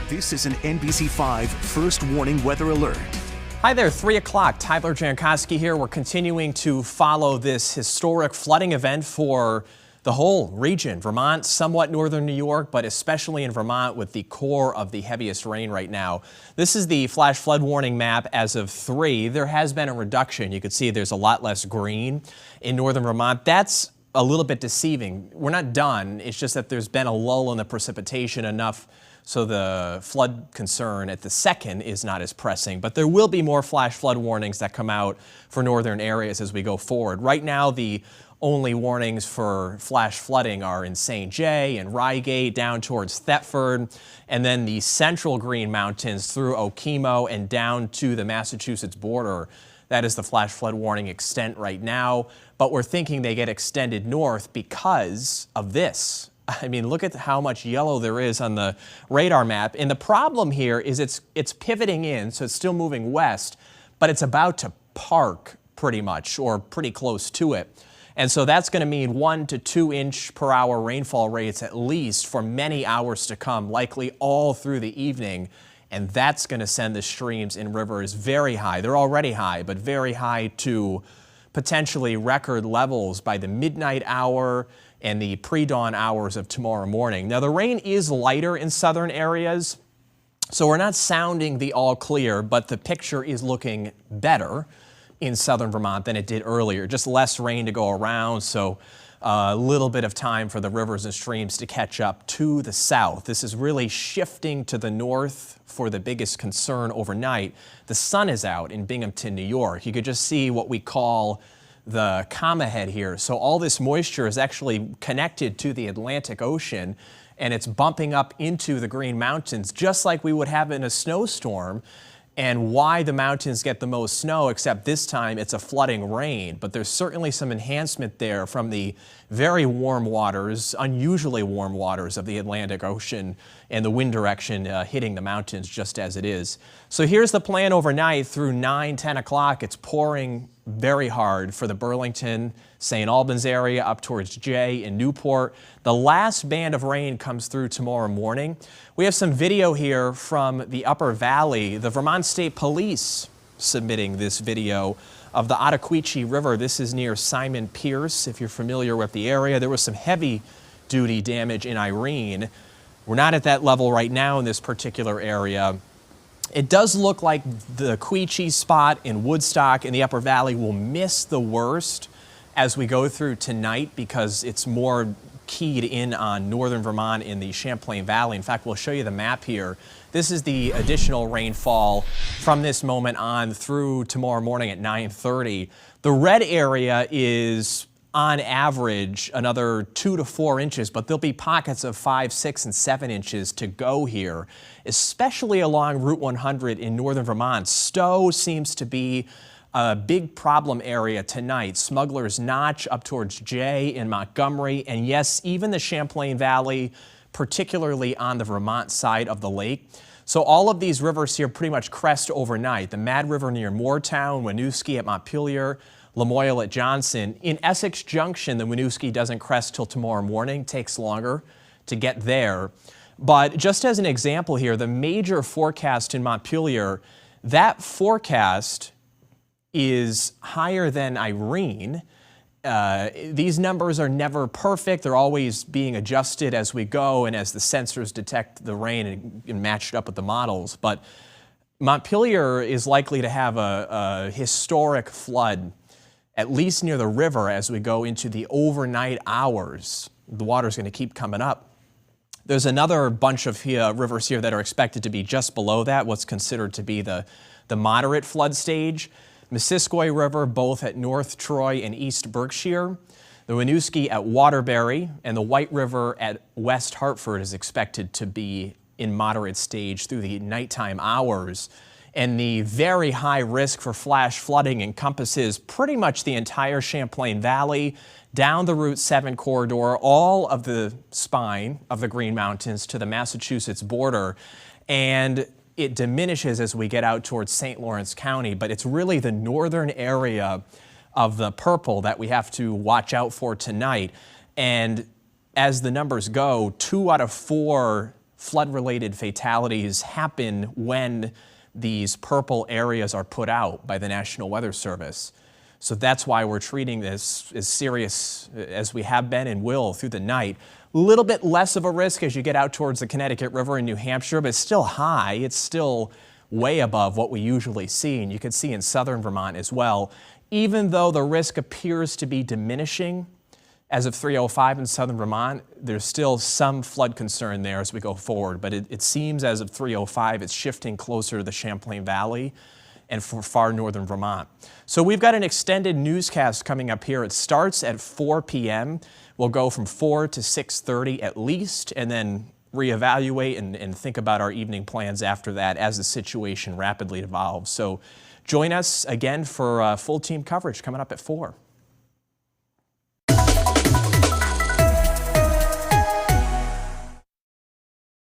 This is an NBC5 First Warning Weather Alert. Hi there, 3 o'clock. Tyler Jankowski here. We're continuing to follow this historic flooding event for the whole region. Vermont, somewhat northern New York, but especially in Vermont with the core of the heaviest rain right now. This is the flash flood warning map as of 3. There has been a reduction. You can see there's a lot less green in northern Vermont. That's a little bit deceiving. We're not done. It's just that there's been a lull in the precipitation enough so the flood concern at the second is not as pressing, but there will be more flash flood warnings that come out for northern areas as we go forward. Right now, the only warnings for flash flooding are in St. Jay and Reigate down towards Thetford, and then the central Green Mountains through Okemo and down to the Massachusetts border. That is the flash flood warning extent right now, but we're thinking they get extended north because of this. I mean, look at how much yellow there is on the radar map. And the problem here is it's pivoting in, so it's still moving west, but it's about to park pretty much, or pretty close to it. And so that's going to mean 1 to 2 inch per hour rainfall rates at least for many hours to come, likely all through the evening. And that's going to send the streams and rivers very high. They're already high, but very high to potentially record levels by the midnight hour and the pre-dawn hours of tomorrow morning. Now, the rain is lighter in southern areas, so we're not sounding the all clear, but the picture is looking better in southern Vermont than it did earlier. Just less rain to go around, so a little bit of time for the rivers and streams to catch up to the south. This is really shifting to the north for the biggest concern overnight. The sun is out in Binghamton, New York. You could just see what we call the comma head here. So all this moisture is actually connected to the Atlantic Ocean, and it's bumping up into the Green Mountains just like we would have in a snowstorm. And why the mountains get the most snow, except this time it's a flooding rain. But there's certainly some enhancement there from the very warm waters, unusually warm waters of the Atlantic Ocean and the wind direction hitting the mountains just as it is. So here's the plan overnight through 9, 10 o'clock. It's pouring very hard for the Burlington, St. Albans area up towards Jay and Newport. The last band of rain comes through tomorrow morning. We have some video here from the Upper Valley. The Vermont State Police submitting this video of the Ottauquechee River. This is near Simon Pierce, if you're familiar with the area. There was some heavy duty damage in Irene. We're not at that level right now in this particular area. It does look like the Quechee spot in Woodstock in the Upper Valley will miss the worst as we go through tonight because it's more keyed in on northern Vermont in the Champlain Valley. In fact, we'll show you the map here. This is the additional rainfall from this moment on through tomorrow morning at 9:30. The red area is on average another 2 to 4 inches, but there'll be pockets of 5, 6, and 7 inches to go here, especially along Route 100 in northern Vermont. Stowe seems to be a big problem area tonight. Smuggler's Notch up towards Jay and Montgomery, and yes, even the Champlain Valley, particularly on the Vermont side of the lake. So all of these rivers here pretty much crest overnight. The Mad River near Moortown, Winooski at Montpelier, Lamoille at Johnson. In Essex Junction, the Winooski doesn't crest till tomorrow morning, takes longer to get there. But just as an example here, the major forecast in Montpelier, that forecast is higher than Irene. These numbers are never perfect. They're always being adjusted as we go and as the sensors detect the rain and match it up with the models. But Montpelier is likely to have a historic flood, at least near the river as we go into the overnight hours. The water's going to keep coming up. There's another bunch of rivers here that are expected to be just below that, what's considered to be the moderate flood stage. Missisquoi River, both at North Troy and East Berkshire. The Winooski at Waterbury, and the White River at West Hartford is expected to be in moderate stage through the nighttime hours. And the very high risk for flash flooding encompasses pretty much the entire Champlain Valley, down the Route 7 corridor, all of the spine of the Green Mountains to the Massachusetts border. And it diminishes as we get out towards St. Lawrence County, but it's really the northern area of the purple that we have to watch out for tonight. And as the numbers go, 2 out of 4 flood-related fatalities happen when these purple areas are put out by the National Weather Service. So that's why we're treating this as serious as we have been and will through the night. A little bit less of a risk as you get out towards the Connecticut River in New Hampshire, but it's still high. It's still way above what we usually see, and you can see in southern Vermont as well. Even though the risk appears to be diminishing as of 3:05 in southern Vermont, there's still some flood concern there as we go forward, but it seems as of 3:05 it's shifting closer to the Champlain Valley and for far northern Vermont. So we've got an extended newscast coming up here. It starts at 4 p.m. We'll go from 4 to 6:30 at least, and then reevaluate and think about our evening plans after that as the situation rapidly evolves. So join us again for full team coverage coming up at 4.